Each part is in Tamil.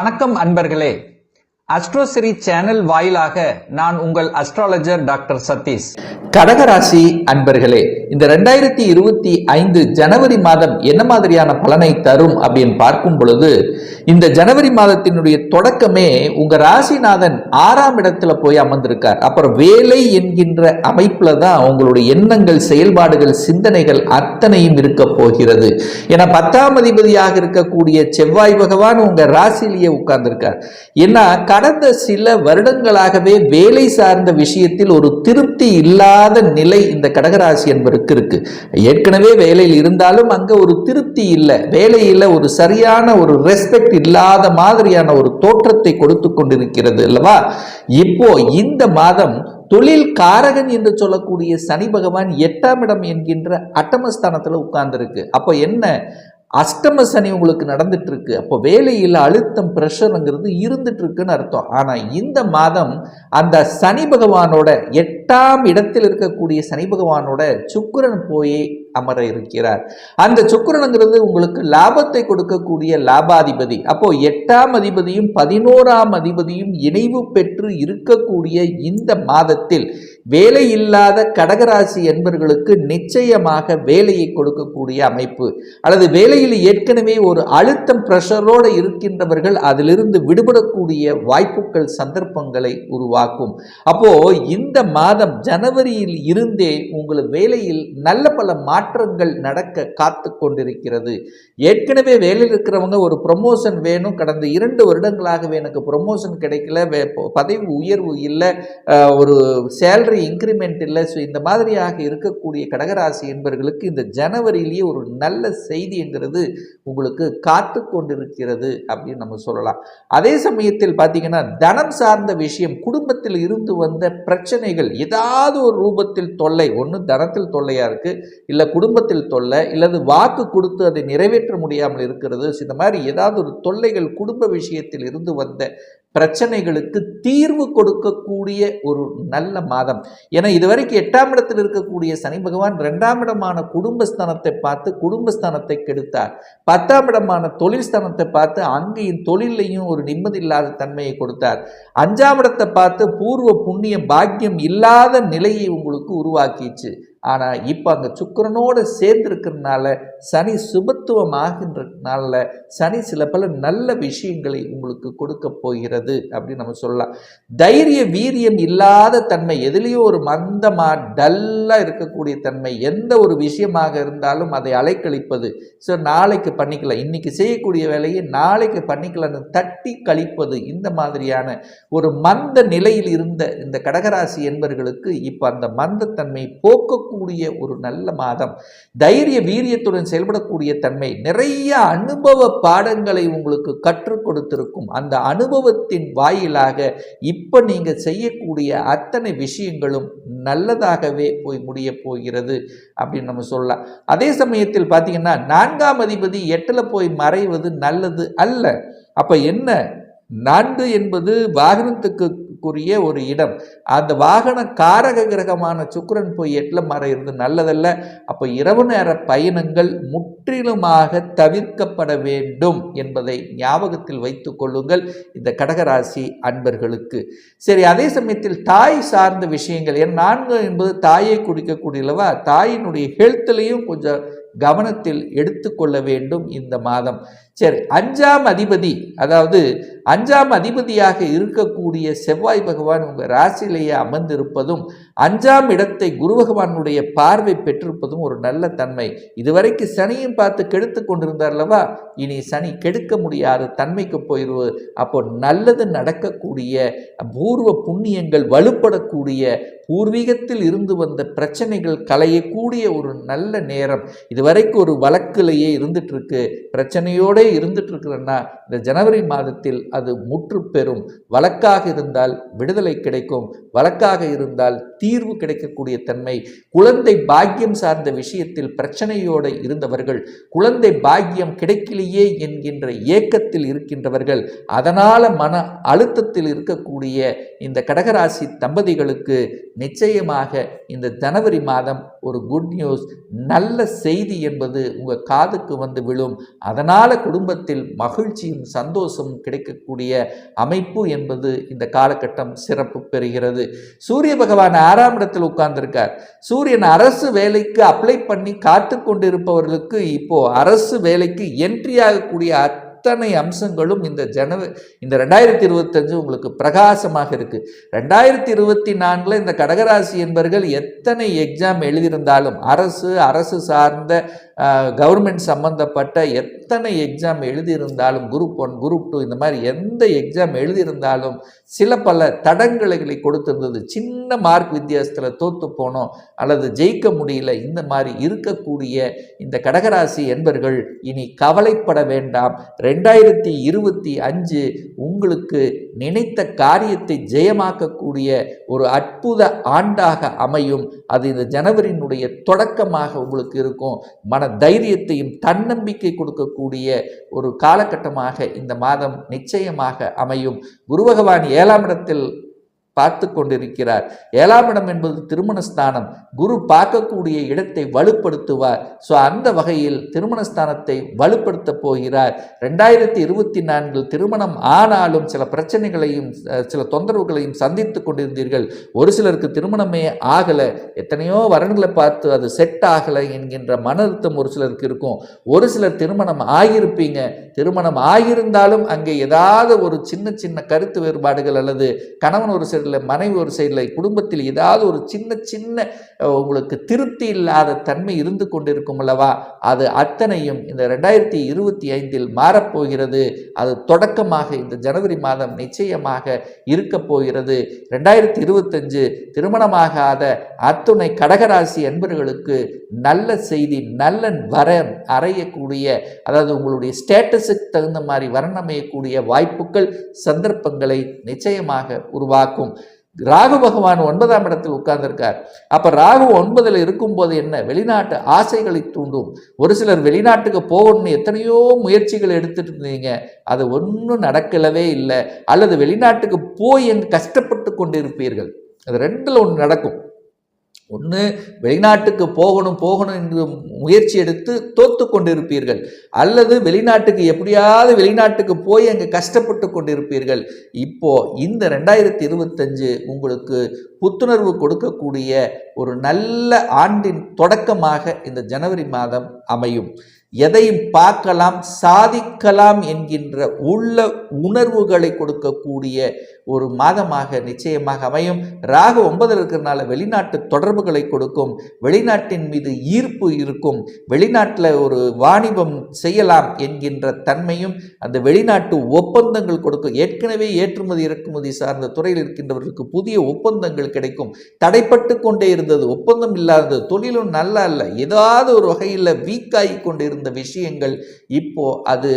வணக்கம் அன்பர்களே. அஸ்ட்ரோசிரி சேனல் வாயிலாக நான் உங்கள் அஸ்ட்ராலஜர் டாக்டர் சதீஷ். கடகராசி அன்பர்களே, இந்த 2025 ஜனவரி மாதம் என்ன மாதிரியான பலனை தரும் அப்படின்னு பார்க்கும் பொழுது, இந்த ஜனவரி மாதத்தினுடைய தொடக்கமே உங்க ராசிநாதன் 6ஆம் இடத்துல போய் அமர்ந்திருக்கார். அப்புறம் வேலை என்கின்ற அமைப்புல தான் உங்களுடைய எண்ணங்கள், செயல்பாடுகள், சிந்தனைகள் அத்தனையும் இருக்க போகிறது. ஏன்னா 10ஆம் அதிபதியாக இருக்கக்கூடிய செவ்வாய் பகவான் உங்க ராசியிலேயே உட்கார்ந்திருக்கார். ஏன்னா கடந்த சில வருடங்களாகவே வேலை சார்ந்த விஷயத்தில் ஒரு திருப்தி இல்லாத நிலை இந்த கடகராசி என்பருக்கு இருக்கு. ஏற்கனவே வேலையில் இருந்தாலும் அங்க ஒரு திருப்தி இல்லை, வேலையில ஒரு சரியான ஒரு ரெஸ்பெக்ட் இல்லாத மாதிரியான ஒரு தோற்றத்தை கொடுத்து கொண்டிருக்கிறது அல்லவா. இப்போ இந்த மாதம் தொழில் காரகன் என்று சொல்லக்கூடிய சனி பகவான் 8ஆம் இடம் என்கின்ற அட்டமஸ்தானத்துல உட்கார்ந்துருக்கு. அப்போ என்ன, அஷ்டம சனி உங்களுக்கு நடந்துட்டு இருக்கு. அப்போ வேலையில் அழுத்தம், பிரஷருங்கிறது இருந்துட்டு இருக்குன்னு அர்த்தம். ஆனா இந்த மாதம் அந்த சனி பகவானோட 8ஆம் இடத்தில் இருக்கக்கூடிய சனி பகவானோட சுக்கிரன் போய் அமர இருக்கிறார். அந்த சுக்கிரனுங்கிறது உங்களுக்கு லாபத்தை கொடுக்கக்கூடிய லாபாதிபதி. அப்போ 8ஆம் அதிபதியும் 11ஆம் அதிபதியும் இணைவு பெற்று இருக்கக்கூடிய இந்த மாதத்தில் வேலை இல்லாத கடகராசி என்பவர்களுக்கு நிச்சயமாக வேலையை கொடுக்கக்கூடிய அமைப்பு, அல்லது வேலையில் ஏற்கனவே ஒரு அழுத்தம் பிரஷரோடு இருக்கின்றவர்கள் அதிலிருந்து விடுபடக்கூடிய வாய்ப்புகள், சந்தர்ப்பங்களை உருவாக்கும். அப்போ இந்த மாதம் ஜனவரியில் இருந்தே உங்கள் வேலையில் நல்ல பல மாற்றங்கள் நடக்க காத்து கொண்டிருக்கிறது. ஏற்கனவே வேலையில் இருக்கிறவங்க ஒரு ப்ரொமோஷன் வேணும், கடந்த 2 வருடங்களாகவே எனக்கு ப்ரொமோஷன் கிடைக்கல, பதவி உயர்வு இல்லை, ஒரு சேலரி இன்கிரிமெண்ட் இல்லை. ஸோ இந்த மாதிரியாக இருக்கக்கூடிய கடகராசி என்பவர்களுக்கு இந்த ஜனவரியிலேயே ஒரு நல்ல செய்திங்கிறது உங்களுக்கு காத்து கொண்டிருக்கிறது அப்படின்னு நம்ம சொல்லலாம். அதே சமயத்தில் பார்த்தீங்கன்னா தனம் சார்ந்த விஷயம், குடும்பத்தில் இருந்து வந்த பிரச்சனைகள், ஏதாவது ஒரு ரூபத்தில் தொல்லை, ஒன்று தனத்தில் தொல்லையா இருக்கு, இல்லை குடும்பத்தில் தொல்லை, இல்லது வாக்கு கொடுத்து அதை நிறைவேற்ற முடியாமல் இருக்கிறது. இந்த மாதிரி ஏதாவது ஒரு தொல்லைகள் குடும்ப விஷயத்தில் இருந்து வந்த பிரச்சனைகளுக்கு தீர்வு கொடுக்கக்கூடிய ஒரு நல்ல மாதம். ஏன்னா இதுவரைக்கும் 8ஆம் இடத்தில் இருக்கக்கூடிய சனி பகவான் 2ஆம் இடமான குடும்பஸ்தானத்தை பார்த்து குடும்பஸ்தானத்தை கெடுத்தார். 10ஆம் இடமான தொழில் ஸ்தானத்தை பார்த்து அங்கேயும் தொழிலையும் ஒரு நிம்மதி இல்லாத தன்மையை கொடுத்தார். 5ஆம் இடத்தை பார்த்து பூர்வ புண்ணிய பாக்கியம் இல்லாத நிலையை உங்களுக்கு உருவாக்கிச்சு. ஆனால் இப்போ அங்கே சுக்கிரனோடு சேர்ந்திருக்கிறதுனால, சனி சுபத்துவம் ஆகின்றதுனால சனி சில பல நல்ல விஷயங்களை உங்களுக்கு கொடுக்க போகிறது அப்படின்னு நம்ம சொல்லலாம். தைரிய வீரியம் இல்லாத தன்மை, எதுலேயும் ஒரு மந்தமா டல்லாக இருக்கக்கூடிய தன்மை, எந்த ஒரு விஷயமாக இருந்தாலும் அதை அலைக்கழிப்பது, ஸோ நாளைக்கு பண்ணிக்கலாம், இன்னைக்கு செய்யக்கூடிய வேலையை நாளைக்கு பண்ணிக்கலான்னு தட்டி கழிப்பது, இந்த மாதிரியான ஒரு மந்த நிலையில் இருந்த இந்த கடகராசி என்பவர்களுக்கு இப்போ அந்த மந்தத்தன்மை போக்க ஒரு நல்ல மாதம். தைரிய வீரியத்துடன் செயல்படக்கூடிய தன்மை, நிறைய அனுபவ பாடங்களை உங்களுக்கு கற்றுக் கொடுத்திருக்கும். அந்த அனுபவத்தின் வாயிலாக இப்ப நீங்க செய்யக்கூடிய அத்தனை விஷயங்களும் நல்லதாகவே போய் முடிய போகிறது அப்படின்னு நம்ம சொல்லலாம். அதே சமயத்தில் பார்த்தீங்கன்னா 4ஆம் அதிபதி 8ல போய் மறைவது நல்லது அல்ல. அப்ப என்ன, 4 என்பது வாகனத்துக்கு ஒரு இடம், அந்த வாகன காரக கிரகமான சுக்கிரன் போய் 8ல மறைகிறது நல்லதல்ல. அப்ப இரவு நேர பயணங்கள் முற்றிலுமாக தவிர்க்கப்பட வேண்டும் என்பதை ஞாபகத்தில் வைத்துக் கொள்ளுங்கள் இந்த கடகராசி அன்பர்களுக்கு. சரி, அதே சமயத்தில் தாய் சார்ந்த விஷயங்கள், 4 என்பது தாயை குறிக்கக்கூடியவா, தாயினுடைய ஹெல்த்லையும் கொஞ்சம் கவனத்தில் எடுத்துக்கொள்ள வேண்டும் இந்த மாதம். சரி, 5ஆம் அதிபதி, அதாவது 5ஆம் அதிபதியாக இருக்கக்கூடிய செவ்வாய் பகவான் உங்க ராசியிலேயே அமர்ந்திருப்பதும் 5ஆம் இடத்தை குரு பகவானுடைய பார்வை பெற்றிருப்பதும் ஒரு நல்ல தன்மை. இதுவரைக்கும் சனியும் பார்த்து கெடுத்து கொண்டிருந்தார்லவா, இனி சனி கெடுக்க முடியாத தன்மைக்கு போயிடுவது. அப்போ நல்லது நடக்கக்கூடிய, பூர்வ புண்ணியங்கள் வலுப்படக்கூடிய, பூர்வீகத்தில் இருந்து வந்த பிரச்சனைகள் களையக்கூடிய ஒரு நல்ல நேரம். இதுவரைக்கும் ஒரு வழக்கிலேயே இருந்துட்டு இருக்கு, பிரச்சனையோட இருந்துட்டு இருக்கிறன்னா இந்த ஜனவரி மாதத்தில் அது முற்று பெறும். வழக்காக இருந்தால் விடுதலை கிடைக்கும், வழக்காக இருந்தால் தீர்வு கிடைக்கக்கூடிய தன்மை, குழந்தை பாக்கியம் சார்ந்த விஷயத்தில் பிரச்சனையோடு இருந்தவர்கள், குழந்தை பாக்கியம் கிடைக்கலையே என்கின்ற ஏக்கத்தில் இருக்கின்றவர்கள், அதனால மன அழுத்தத்தில் இருக்கக்கூடிய இந்த கடகராசி தம்பதிகளுக்கு நிச்சயமாக இந்த ஜனவரி மாதம் ஒரு குட் நியூஸ், நல்ல செய்தி என்பது உங்கள் காதுக்கு வந்து விழும். அதனால் குடும்பத்தில் மகிழ்ச்சியும் சந்தோஷமும் கிடைக்கக்கூடிய அமைப்பு என்பது இந்த காலகட்டம் சிறப்பு பெறுகிறது. சூரிய பகவான் 6ஆம் இடத்தில் உட்கார்ந்திருக்கார். சூரியன் அரசு வேலைக்கு அப்ளை பண்ணி காத்து கொண்டிருப்பவர்களுக்கு இப்போ அரசு வேலைக்கு என்ட்ரி ஆகக்கூடிய அத்தனை அம்சங்களும் இந்த 2025 உங்களுக்கு பிரகாசமாக இருக்கு. 2024 இந்த கடகராசி என்பவர்கள் எத்தனை எக்ஸாம் எழுதியிருந்தாலும், அரசு சார்ந்த கவர்மெண்ட் சம்பந்தப்பட்ட எத்தனை எக்ஸாம் எழுதியிருந்தாலும், குரூப் 1 குரூப் 2 இந்த மாதிரி எந்த எக்ஸாம் எழுதியிருந்தாலும் சில பல தடங்களை கொடுத்திருந்தது. சின்ன மார்க் வித்தியாசத்தில் தோத்து போனோம் அல்லது ஜெயிக்க முடியல, இந்த மாதிரி இருக்கக்கூடிய இந்த கடகராசி என்பர்கள் இனி கவலைப்பட வேண்டாம். 2025 உங்களுக்கு நினைத்த காரியத்தை ஜெயமாக்கக்கூடிய ஒரு அற்புத ஆண்டாக அமையும். அது இந்த ஜனவரியினுடைய தொடக்கமாக உங்களுக்கு இருக்கும். மன தைரியத்தையும் தன்னம்பிக்கை கொடுக்கக்கூடிய ஒரு காலகட்டமாக இந்த மாதம் நிச்சயமாக அமையும். குரு பகவான் 7ஆம் இடத்தில் பார்த்து கொண்டிருக்கிறார். 7ஆம் இடம் என்பது திருமணஸ்தானம். குரு பார்க்கக்கூடிய இடத்தை வலுப்படுத்துவார். ஸோ அந்த வகையில் திருமணஸ்தானத்தை வலுப்படுத்த போகிறார். 2024 திருமணம் ஆனாலும் சில பிரச்சனைகளையும் சில தொந்தரவுகளையும் சந்தித்து கொண்டிருந்தீர்கள். ஒரு சிலருக்கு திருமணமே ஆகலை, எத்தனையோ வரன்களை பார்த்து அது செட் ஆகலை என்கின்ற மன அழுத்தம் ஒரு சிலருக்கு இருக்கும். ஒரு சிலர் திருமணம் ஆகியிருப்பீங்க. திருமணம் ஆகியிருந்தாலும் அங்கே ஏதாவது ஒரு சின்ன கருத்து வேறுபாடுகள் அல்லது கணவன் ஒரு சைடில் மனைவி ஒரு சைடில் குடும்பத்தில் ஏதாவது ஒரு சின்ன உங்களுக்கு திருப்தி இல்லாத தன்மை இருந்து கொண்டிருக்கும் அல்லவா, அது அத்தனையும் இந்த 2025 மாறப்போகிறது. அது தொடக்கமாக இந்த ஜனவரி மாதம் நிச்சயமாக இருக்க போகிறது. 2025 திருமணமாகாத அத்துணை கடகராசி என்பவர்களுக்கு நல்ல செய்தி, நல்ல வரன் அறையக்கூடிய, அதாவது உங்களுடைய ஸ்டேட்டஸுக்கு தகுந்த மாதிரி வரன் அமையக்கூடிய வாய்ப்புகள் சந்தர்ப்பங்களை நிச்சயமாக உருவாக்கும். ராகு பகவான் 9ஆம் இடத்தில் உட்கார்ந்திருக்கார். அப்ப ராகு 9ல் இருக்கும்போது என்ன, வெளிநாட்டு ஆசைகளை தூண்டும். ஒரு சிலர் வெளிநாட்டுக்கு போகணும்னு எத்தனையோ முயற்சிகள் எடுத்துட்டு இருந்தீங்க, அது ஒன்றும் நடக்கலவே இல்லை. அல்லது வெளிநாட்டுக்கு போய் எங்க கஷ்டப்பட்டு கொண்டிருப்பீர்கள். அது 2ல் ஒன்று நடக்கும். ஒன்று வெளிநாட்டுக்கு போகணும் என்று முயற்சி எடுத்து தோத்து கொண்டிருப்பீர்கள், அல்லது வெளிநாட்டுக்கு எப்படியாவது வெளிநாட்டுக்கு போய் அங்கே கஷ்டப்பட்டு கொண்டிருப்பீர்கள். இப்போ இந்த 2025 உங்களுக்கு புத்துணர்வு கொடுக்கக்கூடிய ஒரு நல்ல ஆண்டின் தொடக்கமாக இந்த ஜனவரி மாதம் அமையும். எதையும் பார்க்கலாம், சாதிக்கலாம் என்கின்ற உள்ள உணர்வுகளை கொடுக்கக்கூடிய ஒரு மாதமாக நிச்சயமாக அமையும். ராகு 9ல் இருக்கிறதுனால வெளிநாட்டு தொடர்புகளை கொடுக்கும், வெளிநாட்டின் மீது ஈர்ப்பு இருக்கும், வெளிநாட்டில் ஒரு வாணிபம் செய்யலாம் என்கின்ற தன்மையும் அந்த வெளிநாட்டு ஒப்பந்தங்கள் கொடுக்கும். ஏற்கனவே ஏற்றுமதி இறக்குமதி சார்ந்த துறையில் இருக்கின்றவர்களுக்கு புதிய ஒப்பந்தங்கள் கிடைக்கும். தடைப்பட்டு கொண்டே இருந்தது, ஒப்பந்தம் இல்லாதது, தொழிலும் நல்லா இல்லை, ஏதாவது ஒரு வகையில் வீக்காகி கொண்டிருந்த விஷயங்கள் இப்போ அது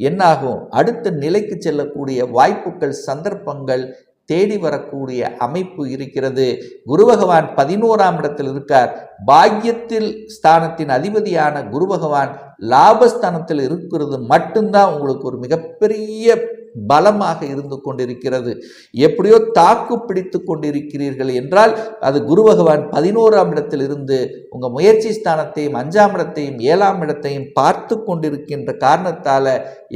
என்னாகும், அடுத்த நிலைக்கு செல்லக்கூடிய வாய்ப்புகள் சந்தர்ப்பங்கள் தேடி வரக்கூடிய அமைப்பு இருக்கிறது. குரு பகவான் 11ஆம் இடத்தில் இருக்கார். பாக்கியத்தில் ஸ்தானத்தின் அதிபதியான குரு பகவான் லாபஸ்தானத்தில் இருக்கிறது மட்டும்தான் உங்களுக்கு ஒரு மிகப்பெரிய பலமாக இருந்து கொண்டிருக்கிறது. எப்படியோ தாக்கு பிடித்து கொண்டிருக்கிறீர்கள் என்றால் அது குரு பகவான் 11ஆம் இடத்தில் இருந்து உங்கள் முயற்சி ஸ்தானத்தையும் 5ஆம் இடத்தையும் 7ஆம் இடத்தையும் பார்த்து கொண்டிருக்கின்ற காரணத்தால்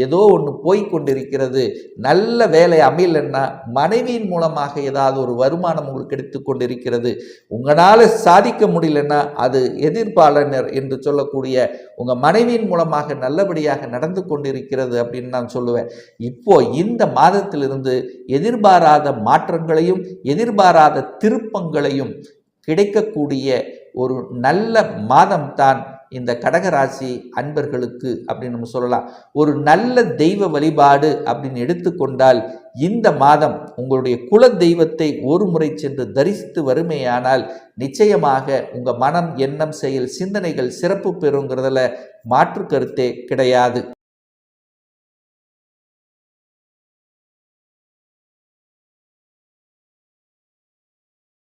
ஏதோ ஒன்று போய்கொண்டிருக்கிறது. நல்ல வேலை அமையலன்னா மனைவியின் மூலமாக ஏதாவது ஒரு வருமானம் உங்களுக்கு கிடைத்து கொண்டிருக்கிறது. உங்களால் சாதிக்க முடியலன்னா அது எதிர்பாலனர் என்று சொல்லக்கூடிய உங்கள் மனைவியின் மூலமாக நல்லபடியாக நடந்து கொண்டிருக்கிறது அப்படின்னு நான் சொல்லுவேன். இப்போ இந்த மாதத்திலிருந்து எதிர்பாராத மாற்றங்களையும் எதிர்பாராத திருப்பங்களையும் கிடைக்கக்கூடிய ஒரு நல்ல மாதம்தான் இந்த கடகராசி அன்பர்களுக்கு அப்படின்னு நம்ம சொல்லலாம். ஒரு நல்ல தெய்வ வழிபாடு அப்படின்னு எடுத்துக்கொண்டால் இந்த மாதம் உங்களுடைய குல தெய்வத்தை ஒரு முறை சென்று தரிசித்து வருமேயானால் நிச்சயமாக உங்கள் மனம், எண்ணம், செயல், சிந்தனைகள் சிறப்பு பெறுங்கிறதுல மாற்று கருத்தே கிடையாது.